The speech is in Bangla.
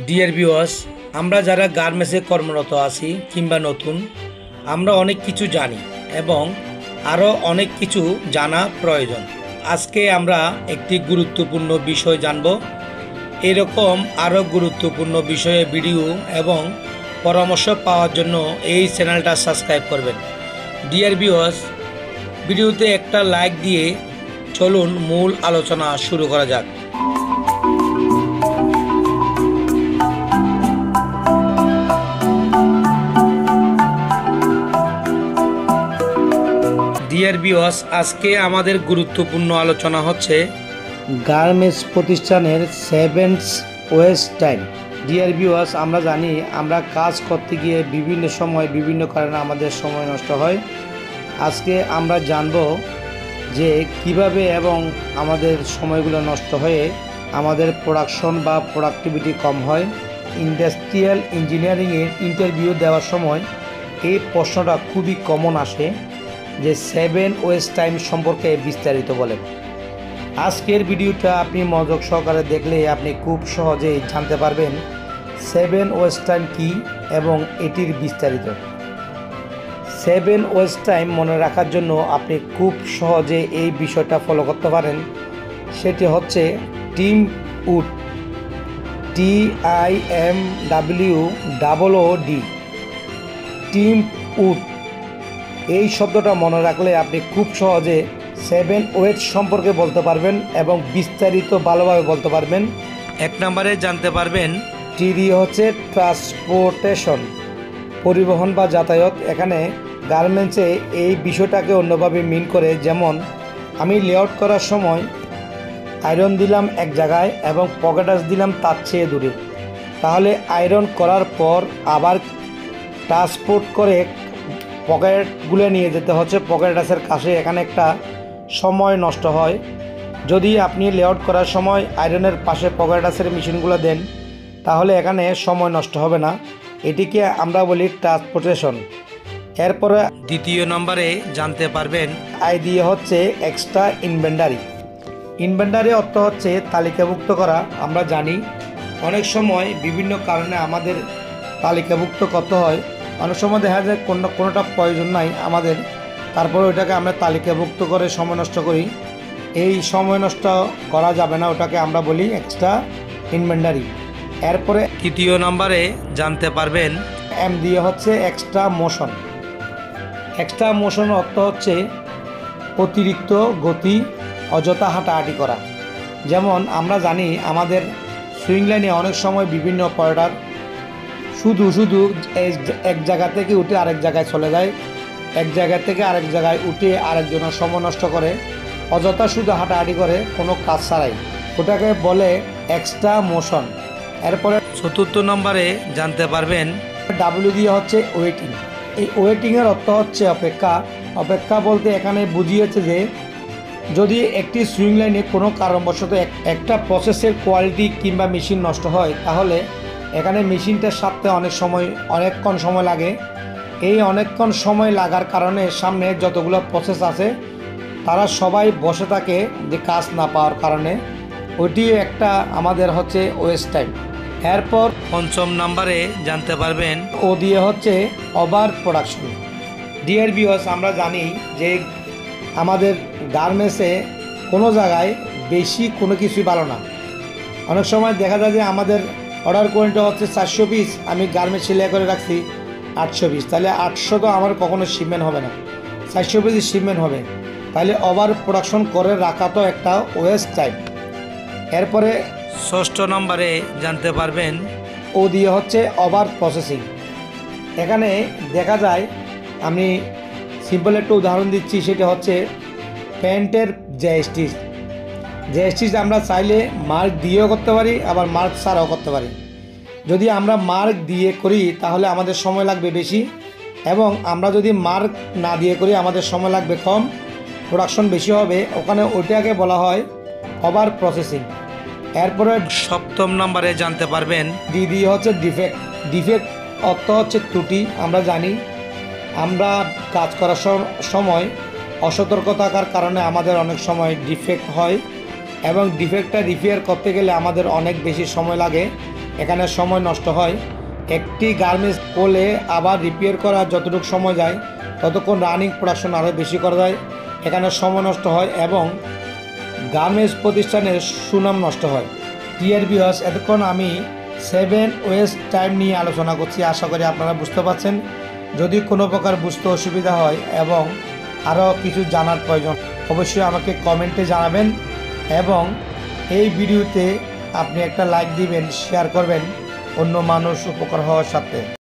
ডিয়ার ভিউয়ার্স, আমরা যারা গার্মেন্টসে কর্মরত আছি কিংবা নতুন, আমরা অনেক কিছু জানি এবং আরও অনেক কিছু জানা প্রয়োজন। আজকে আমরা একটি গুরুত্বপূর্ণ বিষয় জানব। এরকম আরও গুরুত্বপূর্ণ বিষয়ে ভিডিও এবং পরামর্শ পাওয়ার জন্য এই চ্যানেলটা সাবস্ক্রাইব করবেন। ডিয়ার ভিউয়ার্স, ভিডিওতে একটা লাইক দিয়ে চলুন মূল আলোচনা শুরু করা যাক। ডিয়ার ভিউয়ার্স, আজকে আমাদের গুরুত্বপূর্ণ আলোচনা হচ্ছে গার্মেন্টস প্রতিষ্ঠানের 7 ওয়েস্ট টাইম। ডিয়ার ভিউয়ার্স, আমরা জানি আমরা কাজ করতে গিয়ে বিভিন্ন সময় বিভিন্ন কারণে আমাদের সময় নষ্ট হয়। আজকে আমরা জানব যে কিভাবে এবং আমাদের সময়গুলো নষ্ট হয়ে আমাদের প্রোডাকশন বা প্রোডাক্টিভিটি কম হয়। ইন্ডাস্ট্রিয়াল ইঞ্জিনিয়ারিংয়ের ইন্টারভিউ দেওয়ার সময় এই প্রশ্নটা খুবই কমন আসে যে 7 ওয়েস্ট টাইম সম্পর্কে বিস্তারিত বলেন। আজকের ভিডিওটা আপনি মনোযোগ সহকারে দেখলে আপনি খুব সহজেই জানতে পারবেন 7 ওয়েস্ট টাইম কী এবং এটির বিস্তারিত। 7 ওয়েস্ট টাইম মনে রাখার জন্য আপনি খুব সহজে এই বিষয়টা ফলো করতে পারেন। সেটি হচ্ছে TIMWOOD, TIMWOOD, TIMWOOD. এই শব্দটা মনে রাখলে আপনি খুব সহজে 7 ওয়েট সম্পর্কে বলতে পারবেন এবং বিস্তারিত ভালোভাবে বলতে পারবেন। 1 নম্বরে জানতে পারবেন টি দিয়ে হচ্ছে ট্রান্সপোর্টেশন, পরিবহন বা যাতায়াত। এখানে গার্মেন্টসে এই বিষয়টাকে অন্যভাবে মিন করে, যেমন আমি লেআউট করার সময় আয়রন দিলাম এক জায়গায় এবং পকেটাস দিলাম তার চেয়ে দূরে, তাহলে আয়রন করার পর আবার ট্রান্সপোর্ট করে পকেটগুলো নিয়ে যেতে হচ্ছে পকেটাসের কাছে। এখানে একটা সময় নষ্ট হয়। যদি আপনি লেআউট করার সময় আয়রনের পাশে পকেটাসের মেশিনগুলো দেন তাহলে এখানে সময় নষ্ট হবে না। এটিকে আমরা বলি ট্রান্সপোর্টেশন। এরপরে 2 নম্বরে জানতে পারবেন আই দিয়ে হচ্ছে এক্সট্রা ইনভেন্টারি। ইনভেন্টারি অর্থ হচ্ছে তালিকাভুক্ত করা। আমরা জানি অনেক সময় বিভিন্ন কারণে আমাদের তালিকাভুক্ত করতে হয়। অনেক সময় দেখা যায় কোনোটা প্রয়োজন নাই আমাদের, তারপরে ওইটাকে আমরা তালিকাভুক্ত করে সময় নষ্ট করি। এই সময় নষ্ট করা যাবে না, ওটাকে আমরা বলি এক্সট্রা ইনভেন্টারি। এরপরে 3 নম্বরে জানতে পারবেন এম দিয়ে হচ্ছে এক্সট্রা মোশন। এক্সট্রা মোশন অর্থ হচ্ছে অতিরিক্ত গতি, অযথা হাঁটাহাঁটি করা। যেমন আমরা জানি আমাদের সুইং লাইনে অনেক সময় বিভিন্ন অপারেটর শুধু এক জায়গা থেকে উঠে আরেক জায়গায় চলে যায়, এক জায়গা থেকে আরেক জায়গায় উঠে আরেকজনের সময় নষ্ট করে, অযথা শুধু হাঁটাহাঁটি করে কোনো কাজ ছাড়াই। ওটাকে বলে এক্সট্রা মোশন। এরপরে 4 নম্বরে জানতে পারবেন ডাব্লিউ দিয়ে হচ্ছে ওয়েটিং। এই ওয়েটিংয়ের অর্থ হচ্ছে অপেক্ষা। অপেক্ষা বলতে এখানে বুঝিয়েছে যে যদি একটি সুইং লাইনে কোনো কারণবশত একটা প্রসেসের কোয়ালিটি কিংবা মেশিন নষ্ট হয়, তাহলে এখানে মেশিনটা সারতে অনেকক্ষণ সময় লাগে। এই অনেকক্ষণ সময় লাগার কারণে সামনে যতগুলো প্রসেস আছে তারা সবাই বসে থাকে যে কাজ না পাওয়ার কারণে। ওইটি একটা আমাদের হচ্ছে ওয়েস্ট টাইম। এরপর 5 নম্বরে জানতে পারবেন ও দিয়ে হচ্ছে ওভার প্রোডাকশন। ডিয়ার ভিউয়ার্স, আমরা জানি যে আমাদের গার্মেন্টসে কোনো জায়গায় বেশি কোনো কিছুই ভালো না। অনেক সময় দেখা যায় যে আমাদের অর্ডার কোয়ান্টিটি হচ্ছে 400 পিস, আমি গার্মেন্টস সেলাই করে রাখছি 800 পিস, তাহলে 800 তো আমার কখনো শিপমেন্ট হবে না, 400 পিস শিপমেন্ট হবে। তাহলে ওভার প্রোডাকশন করে রাখা তো একটা ওয়েস্ট টাইম। এরপরে 6 নম্বরে জানতে পারবেন ও দিয়ে হচ্ছে ওভার প্রসেসিং। এখানে দেখা যায়, আমি সিম্পল একটা উদাহরণ দিচ্ছি, সেটা হচ্ছে প্যান্টের যে স্টিচ আমরা চাইলে মার্ক দিয়েও করতে পারি, আবার মার্ক ছাড়াও করতে পারি। যদি আমরা মার্ক দিয়ে করি তাহলে আমাদের সময় লাগবে বেশি, এবং আমরা যদি মার্ক না দিয়ে করি আমাদের সময় লাগবে কম, প্রোডাকশন বেশি হবে। ওখানে ওইটাকে বলা হয় ওভার প্রসেসিং। এরপরে 7 নম্বরে জানতে পারবেন ডি দিয়ে হচ্ছে ডিফেক্ট। ডিফেক্ট অর্থ হচ্ছে ত্রুটি। আমরা জানি আমরা কাজ করার সময় অসতর্ক থাকার কারণে আমাদের অনেক সময় ডিফেক্ট হয়, এবং ডিফেক্টটা রিপেয়ার করতে গেলে আমাদের অনেক বেশি সময় লাগে। এখানে সময় নষ্ট হয়। একটি গার্মেন্টস করলে আবার রিপেয়ার করা যতটুকু সময় যায় ততক্ষণ রানিং প্রোডাকশন আরও বেশি করা যায়। এখানে সময় নষ্ট হয় এবং গার্মেন্টস প্রতিষ্ঠানের সুনাম নষ্ট হয়। ডিয়ার ভিউয়ার্স, এতক্ষণ আমি 7 ওয়েস্ট টাইম নিয়ে আলোচনা করছি। আশা করি আপনারা বুঝতে পারছেন। যদি কোনো প্রকার বুঝতে অসুবিধা হয় এবং আরও কিছু জানার প্রয়োজন অবশ্যই আমাকে কমেন্টে জানাবেন এবং এই ভিডিওতে আপনি একটা লাইক দিবেন, শেয়ার করবেন অন্য মানুষ উপকার হওয়ার সাথে।